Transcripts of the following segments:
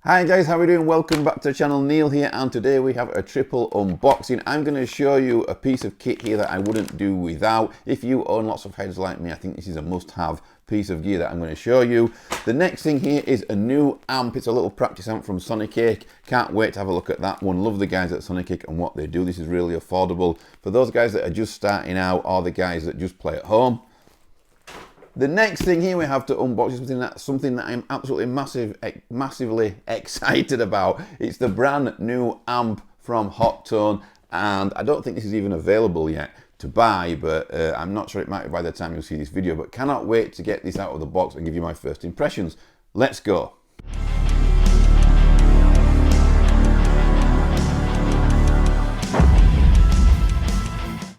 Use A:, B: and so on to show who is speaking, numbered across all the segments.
A: Hi guys, how are we doing? Welcome back to the channel. Neil here, and today we have a triple unboxing. I'm going to show you a piece of kit here that I wouldn't do without. If you own lots of heads like me, I think this is a must-have piece of gear that I'm going to show you. The next thing here is a new amp. It's a little practice amp from Sonicake. Can't wait to have a look at that one. Love the guys at Sonicake and what they do. This is really affordable for those guys that are just starting out or the guys that just play at home. The next thing here we have to unbox is something that I'm absolutely massively excited about. It's the brand new amp from HOTONE, and I don't think this is even available yet to buy, but I'm not sure it might be by the time you see this video, but cannot wait to get this out of the box and give you my first impressions. Let's go.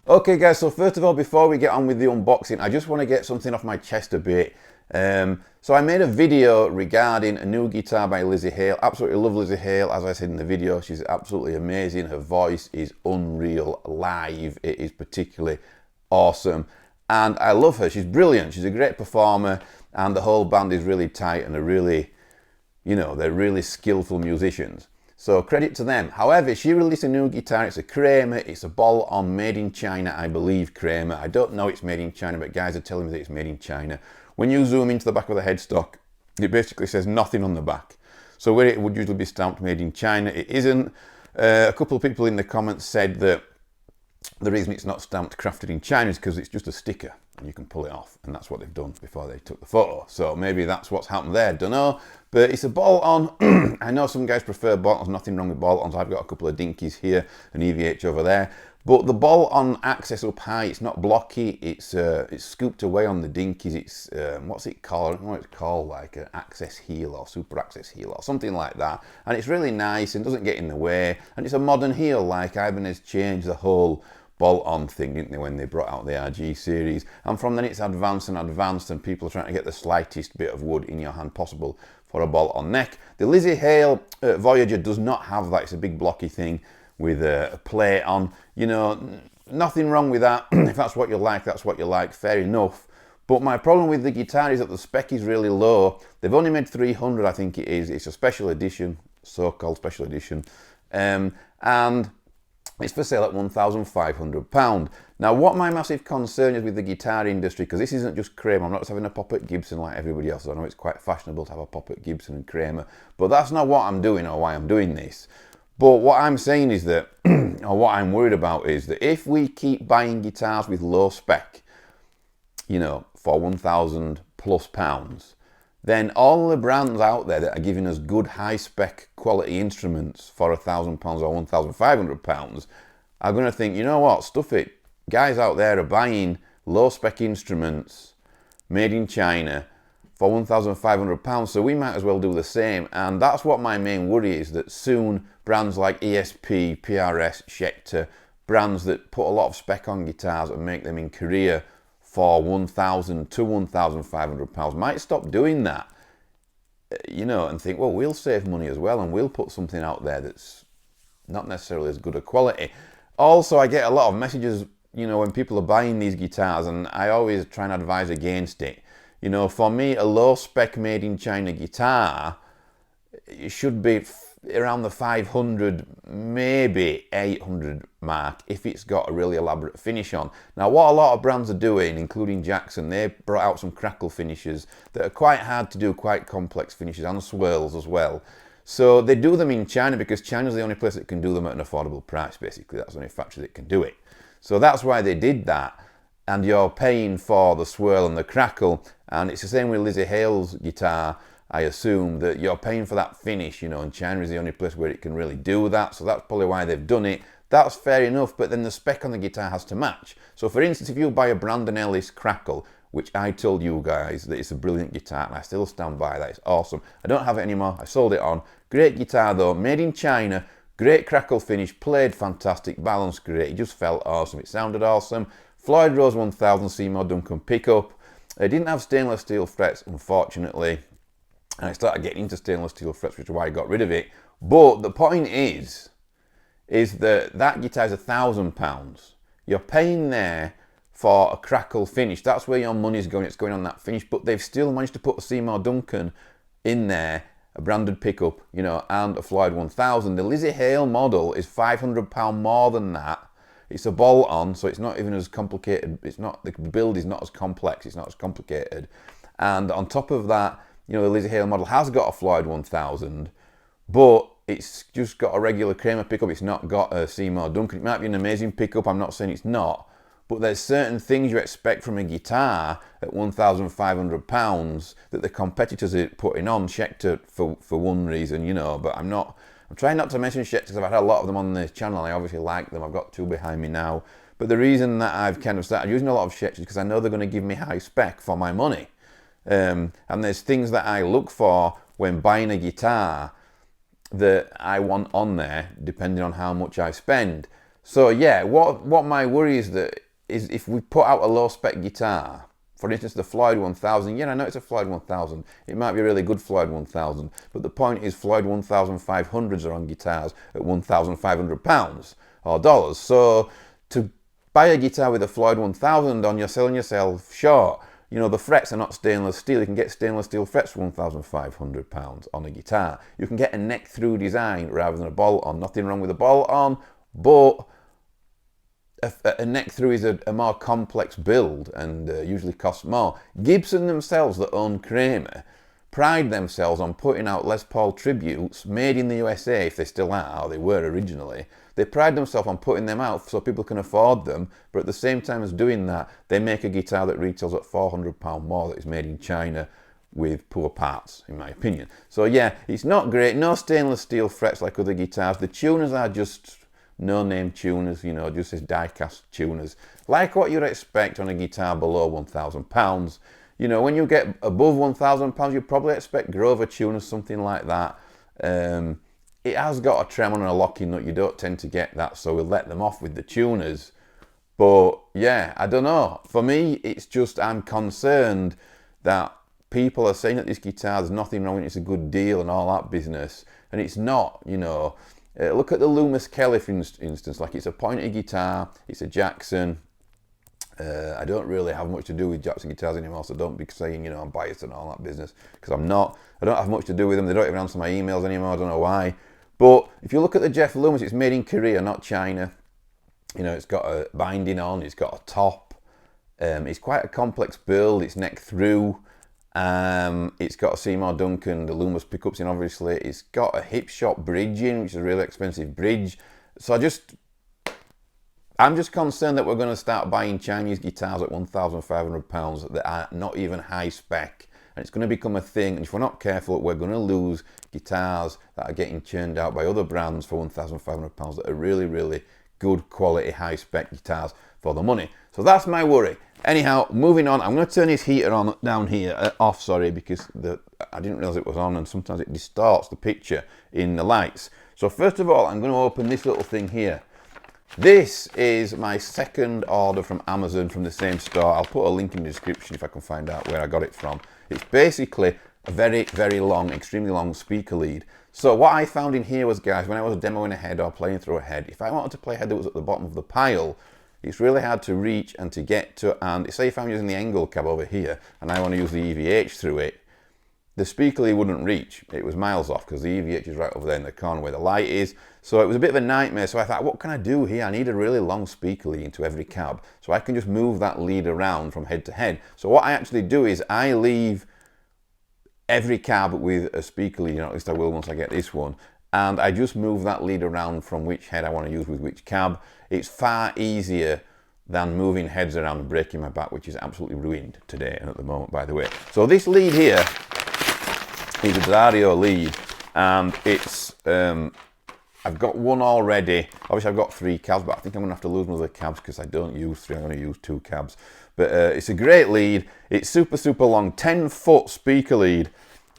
A: Okay guys, so first of all, before we get on with the unboxing, I just want to get something off my chest a bit. So I made a video regarding a new guitar by Lzzy Hale. Absolutely love Lzzy Hale. As I said in the video, she's absolutely amazing. Her voice is unreal live. It is particularly awesome. And I love her. She's brilliant. She's a great performer. And the whole band is really tight and they're really skillful musicians. So credit to them. However, she released a new guitar. It's a Kramer. It's a bolt-on made in China, I believe, Kramer. I don't know it's made in China, but guys are telling me that it's made in China. When you zoom into the back of the headstock, it basically says nothing on the back. So where it would usually be stamped made in China, it isn't. A couple of people in the comments said that the reason it's not stamped crafted in China is because it's just a sticker and you can pull it off, and that's what they've done before they took the photo. So maybe that's what's happened there, don't know. But it's a bolt-on. I know some guys prefer bolt-ons, nothing wrong with bolt-ons. I've got a couple of dinkies here, an EVH over there. But the bolt-on access up high, it's not blocky, it's scooped away on the dinkies. It's, what's it called? I don't know what it's called, like an access heel or super access heel or something like that. And it's really nice and doesn't get in the way. And it's a modern heel, like Ibanez changed the whole bolt-on thing, didn't they, when they brought out the RG series. And from then it's advanced and advanced, and people are trying to get the slightest bit of wood in your hand possible for a bolt-on neck. The Lzzy Hale Voyager does not have that. It's a big blocky thing with a plate on. You know, nothing wrong with that. If that's what you like, that's what you like, fair enough. But my problem with the guitar is that the spec is really low. They've only made 300, I think it is. It's a special edition, so-called special edition. And it's for sale at £1,500. Now, what my massive concern is with the guitar industry, because this isn't just Kramer, I'm not just having a pop at Gibson like everybody else. I know it's quite fashionable to have a pop at Gibson and Kramer, but that's not what I'm doing or why I'm doing this. But what I'm saying is that, or what I'm worried about is that if we keep buying guitars with low spec, you know, for £1,000+, then all the brands out there that are giving us good high spec quality instruments for £1,000 or £1,500 are going to think, you know what, stuff it. Guys out there are buying low spec instruments made in China for £1,500, so we might as well do the same. And that's what my main worry is, that soon brands like ESP, PRS, Schecter, brands that put a lot of spec on guitars and make them in Korea for £1,000 to £1,500 might stop doing that, you know, and think, well, we'll save money as well and we'll put something out there that's not necessarily as good a quality. Also, I get a lot of messages, you know, when people are buying these guitars, and I always try and advise against it. You know, for me, a low spec made in China guitar, it should be around the 500, maybe 800 mark if it's got a really elaborate finish on. Now, what a lot of brands are doing, including Jackson, they brought out some crackle finishes that are quite hard to do, quite complex finishes, and swirls as well. So they do them in China because China's the only place that can do them at an affordable price, basically. That's the only factory that can do it. So that's why they did that. And you're paying for the swirl and the crackle. And it's the same with Lzzy Hale's guitar. I assume that you're paying for that finish, you know, and China is the only place where it can really do that. So that's probably why they've done it. That's fair enough, but then the spec on the guitar has to match. So for instance, if you buy a Brandon Ellis Crackle, which I told you guys that it's a brilliant guitar, and I still stand by that, it's awesome. I don't have it anymore, I sold it on. Great guitar though, made in China, great crackle finish, played fantastic, balanced great, it just felt awesome, it sounded awesome. Floyd Rose 1000 Seymour Duncan pickup. It didn't have stainless steel frets, unfortunately. And I started getting into stainless steel frets, which is why I got rid of it. But the point is that that guitar is £1,000. You're paying there for a crackle finish. That's where your money's going. It's going on that finish. But they've still managed to put a Seymour Duncan in there a branded pickup, you know, and a Floyd 1000. The Lizzie Hale model is £500 more than that. It's a bolt-on, so it's not even as complicated. It's not, the build is not as complex, it's not as complicated. And on top of that, you know, the Lizzie Hale model has got a Floyd 1000, but it's just got a regular Kramer pickup. It's not got a Seymour Duncan. It might be an amazing pickup, I'm not saying it's not, but there's certain things you expect from a guitar at £1,500 that the competitors are putting on Schecter for one reason, you know, but I'm trying not to mention Schecter because I've had a lot of them on the channel and I obviously like them. I've got two behind me now. But the reason that I've kind of started using a lot of Schecter is because I know they're going to give me high spec for my money. And there's things that I look for when buying a guitar that I want on there, depending on how much I spend. So yeah, what my worry is if we put out a low spec guitar, for instance the Floyd 1000, yeah, I know it's a Floyd 1000, it might be a really good Floyd 1000, but the point is Floyd 1500s are on guitars at £1,500 or dollars. So to buy a guitar with a Floyd 1000 on, you're selling yourself short. You know, the frets are not stainless steel. You can get stainless steel frets for £1,500 on a guitar. You can get a neck-through design rather than a bolt-on. Nothing wrong with a bolt-on, but a neck-through is a more complex build and usually costs more. Gibson themselves, that own Kramer, pride themselves on putting out Les Paul tributes made in the USA, if they still are, or they were originally. They pride themselves on putting them out so people can afford them, but at the same time as doing that, they make a guitar that retails at £400 more that is made in China with poor parts, in my opinion. So yeah, it's not great. No stainless steel frets like other guitars. The tuners are just no-name tuners, you know, just as die-cast tuners. Like what you'd expect on a guitar below £1,000. You know, when you get above £1,000, you probably expect Grover tuners, something like that. It has got a tremor and a locking nut. You don't tend to get that, so we'll let them off with the tuners. But yeah, I don't know. For me, it's just I'm concerned that people are saying that this guitar, there's nothing wrong with it, it's a good deal and all that business. And it's not, you know. Look at the Loomis Kelly, for instance. Like, it's a pointy guitar, it's a Jackson. I don't really have much to do with Jackson guitars anymore, so don't be saying, you know, I'm biased and all that business, because I'm not. I don't have much to do with them. They don't even answer my emails anymore. I don't know why. But if you look at the Jeff Loomis, it's made in Korea, not China. You know, it's got a binding on, it's got a top. It's quite a complex build. It's neck through. It's got a Seymour Duncan, the Loomis pickups in, obviously. It's got a hip shot bridge in, which is a really expensive bridge. So I'm just concerned that we're going to start buying Chinese guitars at £1,500 that are not even high spec. And it's going to become a thing. And if we're not careful, we're going to lose guitars that are getting churned out by other brands for £1,500 that are really, really good quality, high spec guitars for the money. So that's my worry. Anyhow, moving on, I'm going to turn this heater on down here, off, sorry, because I didn't realise it was on, and sometimes it distorts the picture in the lights. So first of all, I'm going to open this little thing here. This is my second order from Amazon from the same store. I'll put a link in the description if I can find out where I got it from. It's basically a very, very long, extremely long speaker lead. So what I found in here was, guys, when I was demoing a head or playing through a head, if I wanted to play a head that was at the bottom of the pile, it's really hard to reach and to get to. And say if I'm using the Engel cab over here and I want to use the EVH through it, the speaker lead wouldn't reach. It was miles off because the EVH is right over there in the corner where the light is. So it was a bit of a nightmare. So I thought, what can I do here? I need a really long speaker lead into every cab. So I can just move that lead around from head to head. So what I actually do is I leave every cab with a speaker lead, at least I will once I get this one. And I just move that lead around from which head I want to use with which cab. It's far easier than moving heads around and breaking my back, which is absolutely ruined today and at the moment, by the way. So this lead here is a Daddario lead, and it's I've got one already. Obviously I've got 3 cabs, but I think I'm gonna have to lose one of the cabs because I don't use 3, I'm gonna use 2 cabs. But it's a great lead. It's super, super long, 10-foot speaker lead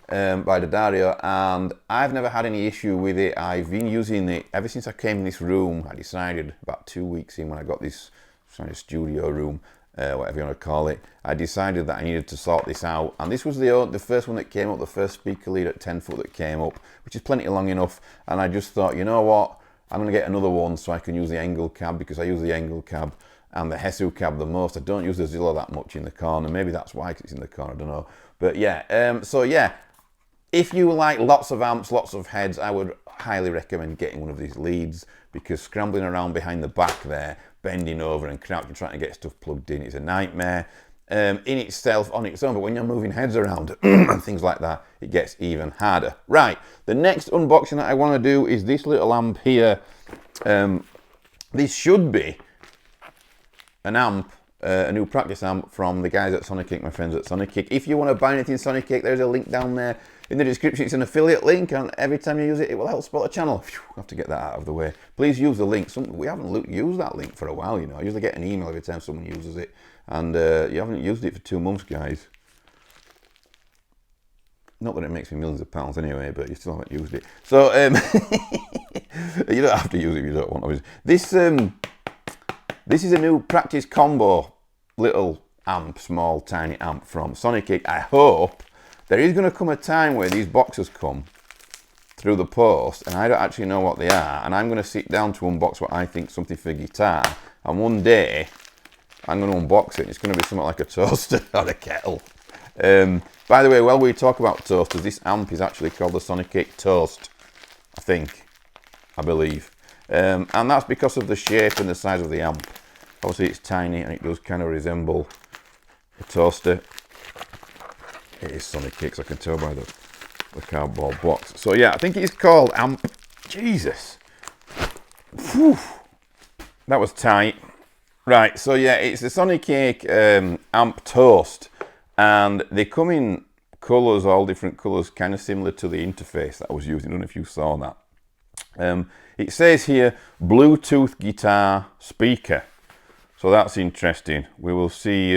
A: by Daddario, and I've never had any issue with it. I've been using it ever since I came in this room. I decided about 2 weeks in when I got this kind of studio room, whatever you want to call it, I decided that I needed to sort this out. And this was the first one that came up, the first speaker lead at 10 foot that came up, which is plenty long enough. And I just thought, you know what, I'm going to get another one so I can use the Engel cab, because I use the Engel cab and the Hesu cab the most. I don't use the Zilla that much in the corner. Maybe that's why it's in the corner, I don't know. But yeah, so yeah, if you like lots of amps, lots of heads, I would highly recommend getting one of these leads, because scrambling around behind the back there, bending over and crouching, trying to get stuff plugged in, is a nightmare in itself on its own. But when you're moving heads around and things like that, it gets even harder. Right, the next unboxing that I want to do is this little amp here. This should be an amp, a new practice amp from the guys at Sonicake, my friends at Sonicake. If you want to buy anything Sonicake, there's a link down there in the description. It's an affiliate link, and every time you use it, it will help support the channel. Phew, I have to get that out of the way. Please use the link. We haven't used that link for a while, you know. I usually get an email every time someone uses it, and you haven't used it for 2 months, guys. Not that it makes me millions of pounds anyway, but you still haven't used it. So, you don't have to use it if you don't want to. This is a new practice combo little amp, small tiny amp from Sonicake. I hope there is going to come a time where these boxes come through the post and I don't actually know what they are, and I'm going to sit down to unbox what I think something for guitar, and one day I'm going to unbox it and it's going to be something like a toaster or a kettle. By the way, while we talk about toasters, this amp is actually called the Sonicake Toast, I believe. And that's because of the shape and the size of the amp. Obviously it's tiny and it does kind of resemble a toaster. It is Sonicake, so I can tell by the cardboard box. So yeah, I think it's called amp. Jesus. Whew. That was tight. Right, so yeah, it's the Sonicake amp Toast. And they come in colours, all different colours, kind of similar to the interface that I was using. I don't know if you saw that. It says here, Bluetooth guitar speaker. So that's interesting. We will see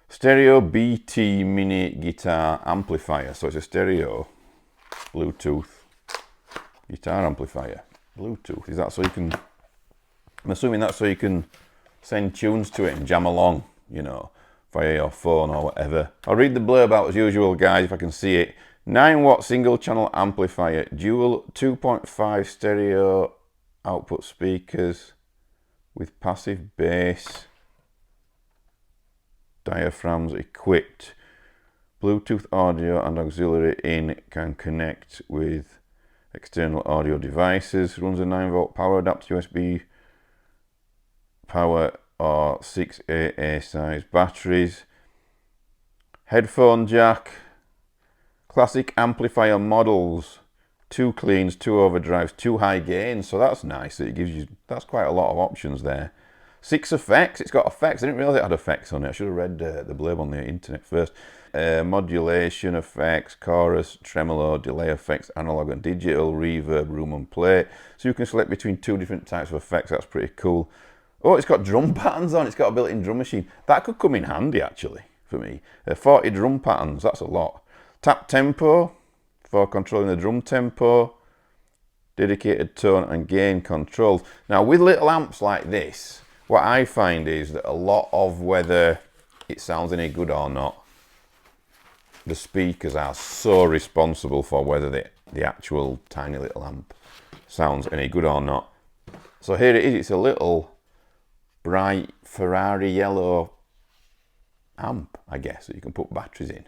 A: stereo BT mini guitar amplifier. So it's a stereo Bluetooth guitar amplifier. Bluetooth, is that so you can, I'm assuming that's so you can send tunes to it and jam along, you know, via your phone or whatever. I'll read the blurb out as usual, guys, if I can see it. 9-watt single channel amplifier, dual 2.5 stereo output speakers with passive bass, diaphragms equipped, Bluetooth audio and auxiliary in, can connect with external audio devices, runs a 9-volt power adapter, USB power or 6 AA size batteries, headphone jack, classic amplifier models, 2 cleans, 2 overdrives, 2 high gains. So that's nice. It gives you, that's quite a lot of options there. 6 effects. It's got effects. I didn't realize it had effects on it. I should have read the blurb on the internet first. Modulation effects, chorus, tremolo, delay effects, analog and digital, reverb, room and play. So you can select between 2 different types of effects. That's pretty cool. Oh, it's got drum patterns on. It's got a built-in drum machine. That could come in handy, actually, for me. 40 drum patterns. That's a lot. Tap tempo for controlling the drum tempo. Dedicated tone and gain controls. Now, with little amps like this, what I find is that a lot of whether it sounds any good or not, the speakers are so responsible for whether the actual tiny little amp sounds any good or not. So here it is. It's a little bright Ferrari yellow amp, I guess, that you can put batteries in.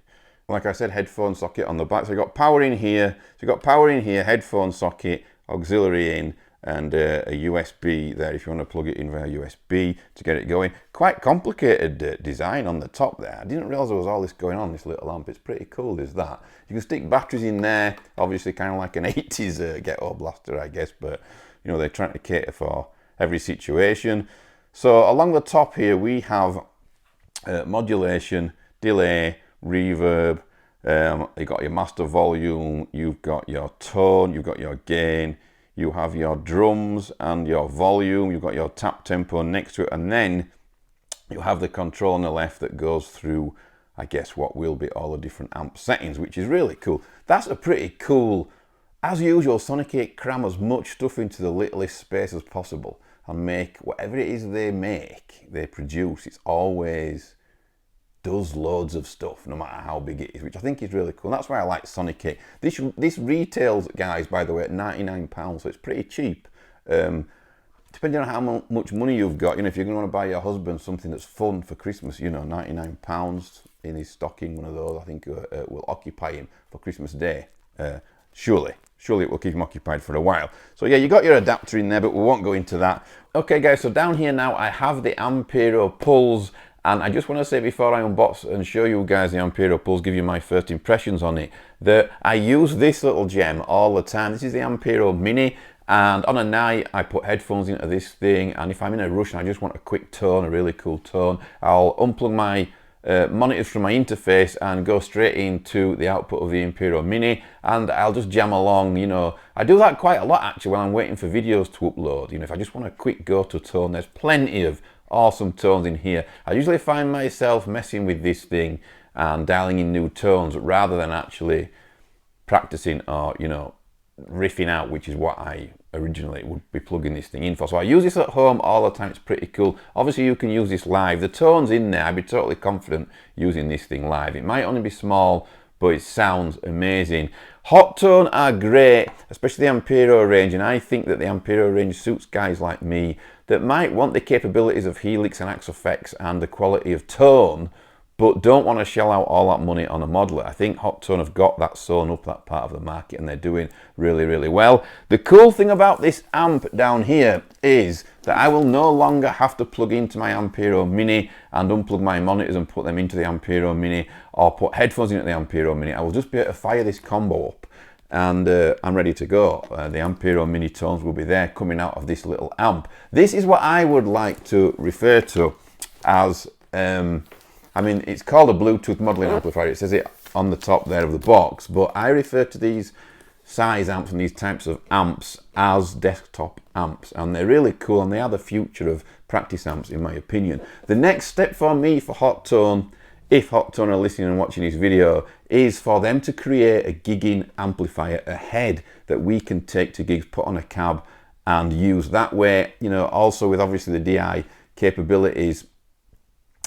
A: Like I said, headphone socket on the back. So you've got power in here. So you've got power in here, headphone socket, auxiliary in, and a USB there if you want to plug it in via USB to get it going. Quite complicated design on the top there. I didn't realize there was all this going on, this little amp. It's pretty cool, is that. You can stick batteries in there, obviously kind of like an 80s ghetto blaster, I guess, but you know, they're trying to cater for every situation. So along the top here we have modulation, delay, reverb, you've got your master volume, you've got your tone, you've got your gain, you have your drums and your volume, you've got your tap tempo next to it, and then you have the control on the left that goes through, I guess, what will be all the different amp settings, which is really cool. That's a pretty cool, as usual, Sonicake cram as much stuff into the littlest space as possible and make whatever it is they produce, it's always does loads of stuff, no matter how big it is, which I think is really cool. And that's why I like Sonicake. This retails, guys, by the way, at £99, so it's pretty cheap. Depending on how much money you've got, you know, if you're going to buy your husband something that's fun for Christmas, you know, £99, in his stocking, one of those. I think will occupy him for Christmas Day. Surely it will keep him occupied for a while. So yeah, you got your adapter in there, but we won't go into that. Okay guys, so down here now I have the Ampero Pulze, and I just want to say before I unbox and show you guys the Ampero Pulze, give you my first impressions on it, that I use this little gem all the time. This is the Ampero Mini, and on a night I put headphones into this thing, and if I'm in a rush and I just want a quick tone, a really cool tone, I'll unplug my monitors from my interface and go straight into the output of the Ampero Mini, and I'll just jam along. You know, I do that quite a lot actually when I'm waiting for videos to upload. You know, if I just want a quick go-to tone, there's plenty of awesome tones in here. I usually find myself messing with this thing and dialing in new tones rather than actually practicing or, you know, riffing out, which is what I originally would be plugging this thing in for. So I use this at home all the time. It's pretty cool. Obviously you can use this live. The tone's in there. I'd be totally confident using this thing live. It might only be small, but it sounds amazing. Hot tone are great, especially the Ampero range, and I think that the Ampero range suits guys like me that might want the capabilities of Helix and Axe effects and the quality of tone, but don't want to shell out all that money on a modeler. I think Hot Tone have got that sewn up, that part of the market, and they're doing really, really well. The cool thing about this amp down here is that I will no longer have to plug into my Ampero Mini and unplug my monitors and put them into the Ampero Mini, or put headphones into the Ampero Mini. I will just be able to fire this combo up and I'm ready to go. The Ampero Mini tones will be there coming out of this little amp. This is what I would like to refer to as I mean, it's called a Bluetooth modeling amplifier. It says it on the top there of the box, but I refer to these size amps and these types of amps as desktop amps, and they're really cool, and they are the future of practice amps in my opinion. The next step for me for Hot Tone, if Hot Tone are listening and watching this video, is for them to create a gigging amplifier, a head that we can take to gigs, put on a cab and use that way, you know, also with obviously the DI capabilities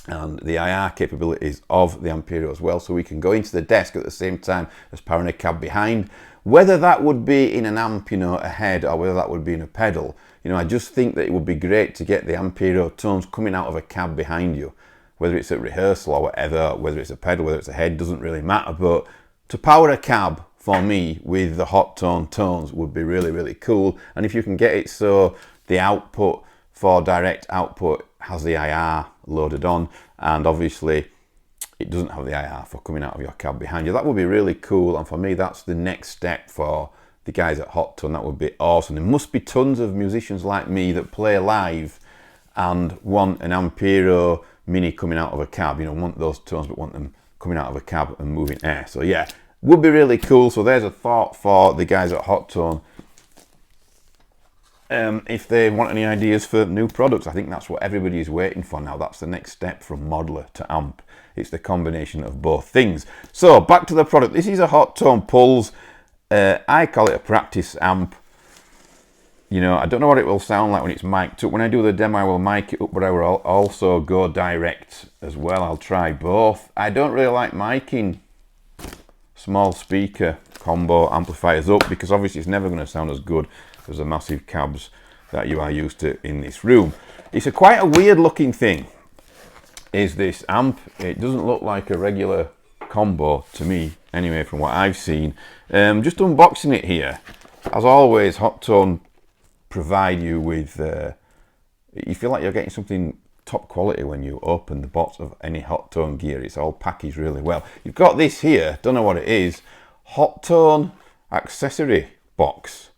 A: and the IR capabilities of the Ampero as well, so we can go into the desk at the same time as powering a cab behind. Whether that would be in an amp, you know, a head, or whether that would be in a pedal, you know, I just think that it would be great to get the Ampero tones coming out of a cab behind you, whether it's at rehearsal or whatever, whether it's a pedal, whether it's a head, doesn't really matter, but to power a cab for me with the Hot Tone tones would be really, really cool. And if you can get it so the output for direct output has the IR loaded on, and obviously it doesn't have the IR for coming out of your cab behind you, that would be really cool. And for me, that's the next step for the guys at Hot Tone. That would be awesome. There must be tons of musicians like me that play live and want an Ampero Mini coming out of a cab, you know, want those tones but want them coming out of a cab and moving air. So yeah, would be really cool. So there's a thought for the guys at Hot Tone. If they want any ideas for new products, I think that's what everybody is waiting for now. That's the next step from modeler to amp. It's the combination of both things. So back to the product. This is a Hot Tone Pulze. I call it a practice amp. You know, I don't know what it will sound like when it's mic'd up. When I do the demo, I will mic it up, but I will also go direct as well. I'll try both. I don't really like miking small speaker combo amplifiers up, because obviously it's never going to sound as good as the massive cabs that you are used to in this room. It's quite a weird looking thing, is this amp. It doesn't look like a regular combo to me, anyway, from what I've seen. Just unboxing it here. As always, Hot Tone provide you with, you feel like you're getting something top quality when you open the box of any Hot Tone gear. It's all packaged really well. You've got this here, don't know what it is, Hot Tone accessory box.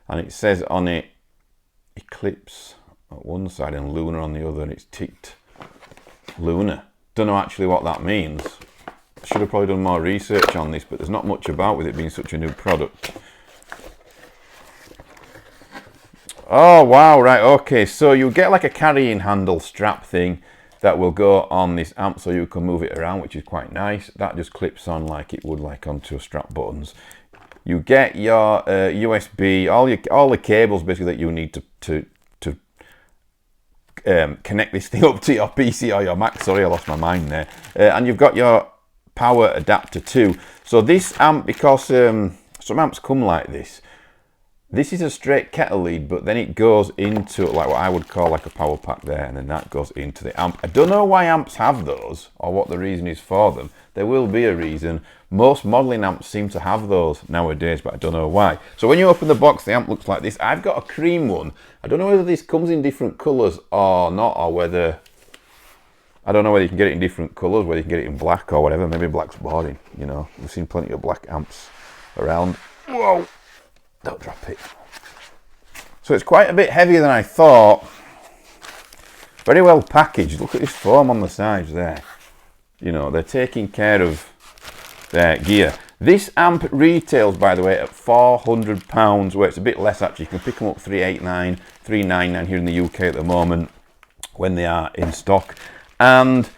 A: And it says on it, Eclipse at one side and Lunar on the other, and it's ticked Lunar. Don't know actually what that means. I should have probably done more research on this, but there's not much about with it being such a new product. Oh wow, right, okay, so you get like a carrying handle strap thing that will go on this amp so you can move it around, which is quite nice. That just clips on like it would like onto strap buttons. You get your USB, all the cables basically that you need to connect this thing up to your PC or your Mac. Sorry, I lost my mind there. And you've got your power adapter too. So this amp, because some amps come like this, This is a straight kettle lead, but then it goes into like what I would call like a power pack there, and then that goes into the amp. I don't know why amps have those or what the reason is for them. There will be a reason. Most modeling amps seem to have those nowadays, but I don't know why. So when you open the box, the amp looks like this. I've got a cream one. I don't know whether this comes in different colours or not, or whether, I don't know whether you can get it in different colours, whether you can get it in black or whatever. Maybe black's boring, you know. We've seen plenty of black amps around. Whoa! Don't drop it. So it's quite a bit heavier than I thought. Very well packaged. Look at this foam on the sides there. You know, they're taking care of their gear. This amp retails, by the way, at £400, where it's a bit less actually. You can pick them up £389, £399 here in the UK at the moment when they are in stock. And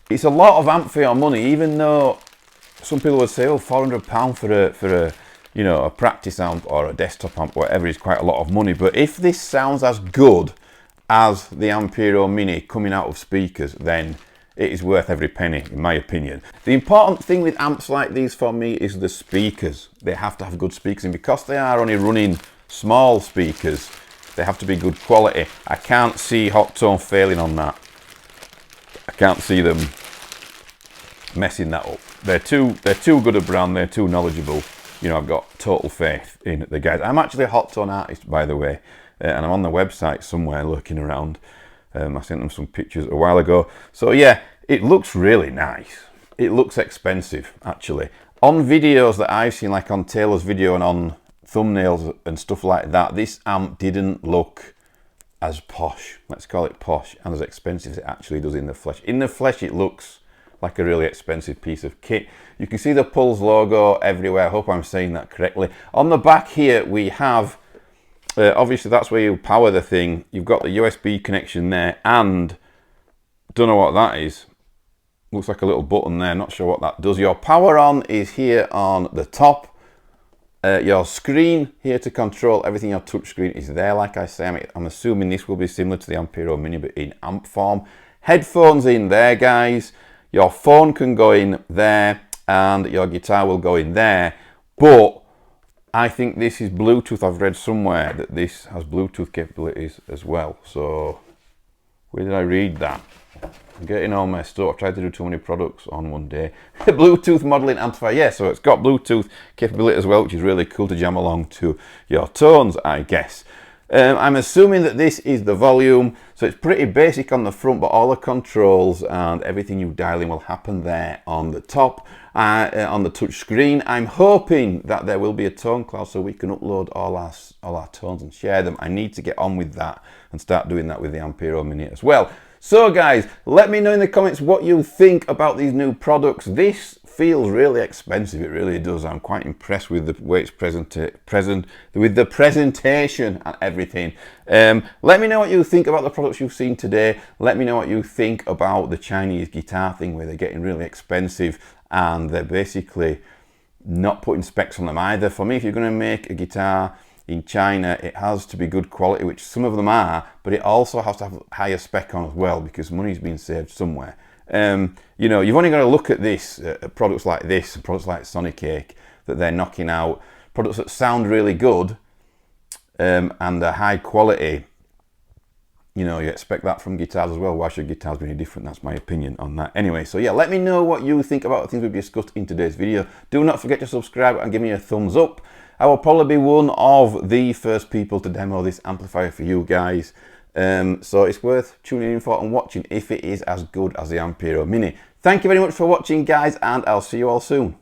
A: it's a lot of amp for your money, even though some people would say, oh, £400 for a you know, a practice amp or a desktop amp, whatever, is quite a lot of money. But if this sounds as good as the Ampero Mini coming out of speakers, then it is worth every penny, in my opinion. The important thing with amps like these for me is the speakers. They have to have good speakers, and because they are only running small speakers, they have to be good quality. I can't see Hot Tone failing on that. I can't see them messing that up. They're too good a brand, they're too knowledgeable. You know, I've got total faith in the guys. I'm actually a Hot Tone artist, by the way, and I'm on the website somewhere looking around. I sent them some pictures a while ago. So yeah, it looks really nice. It looks expensive, actually. On videos that I've seen, like on Taylor's video and on thumbnails and stuff like that, this amp didn't look as posh, let's call it posh, and as expensive as it actually does in the flesh. In the flesh, it looks like a really expensive piece of kit. You can see the Pulze logo everywhere. I hope I'm saying that correctly. On the back here, we have, obviously that's where you power the thing. You've got the USB connection there, and don't know what that is. Looks like a little button there, not sure what that does. Your power on is here on the top. Your screen here to control everything, your touch screen is there, like I say. I'm assuming this will be similar to the Ampero Mini, but in amp form. Headphones in there, guys. Your phone can go in there, and your guitar will go in there. But I think this is Bluetooth. I've read somewhere that this has Bluetooth capabilities as well. So where did I read that? I'm getting all messed up. I tried to do too many products on one day. Bluetooth modeling amplifier. Yeah, so it's got Bluetooth capability as well, which is really cool to jam along to your tones, I guess. I'm assuming that this is the volume, so it's pretty basic on the front, but all the controls and everything you dial in will happen there on the top, on the touch screen. I'm hoping that there will be a tone cloud so we can upload all our tones and share them. I need to get on with that and start doing that with the Ampero Mini as well. So guys, let me know in the comments what you think about these new products. This feels really expensive, it really does. I'm quite impressed with the way it's with the presentation and everything. Let me know what you think about the products you've seen today. Let me know what you think about the Chinese guitar thing, where they're getting really expensive and they're basically not putting specs on them either. For me, if you're going to make a guitar in China, it has to be good quality, which some of them are, but it also has to have higher spec on as well, because money's being saved somewhere. You know, you've only got to look at this, products like this, products like Sonicake that they're knocking out, products that sound really good and are high quality. You know, you expect that from guitars as well. Why should guitars be any different? That's my opinion on that. Anyway, so yeah, let me know what you think about the things we've discussed in today's video. Do not forget to subscribe and give me a thumbs up. I will probably be one of the first people to demo this amplifier for you guys. So it's worth tuning in for and watching if it is as good as the Ampero Mini. Thank you very much for watching, guys, and I'll see you all soon.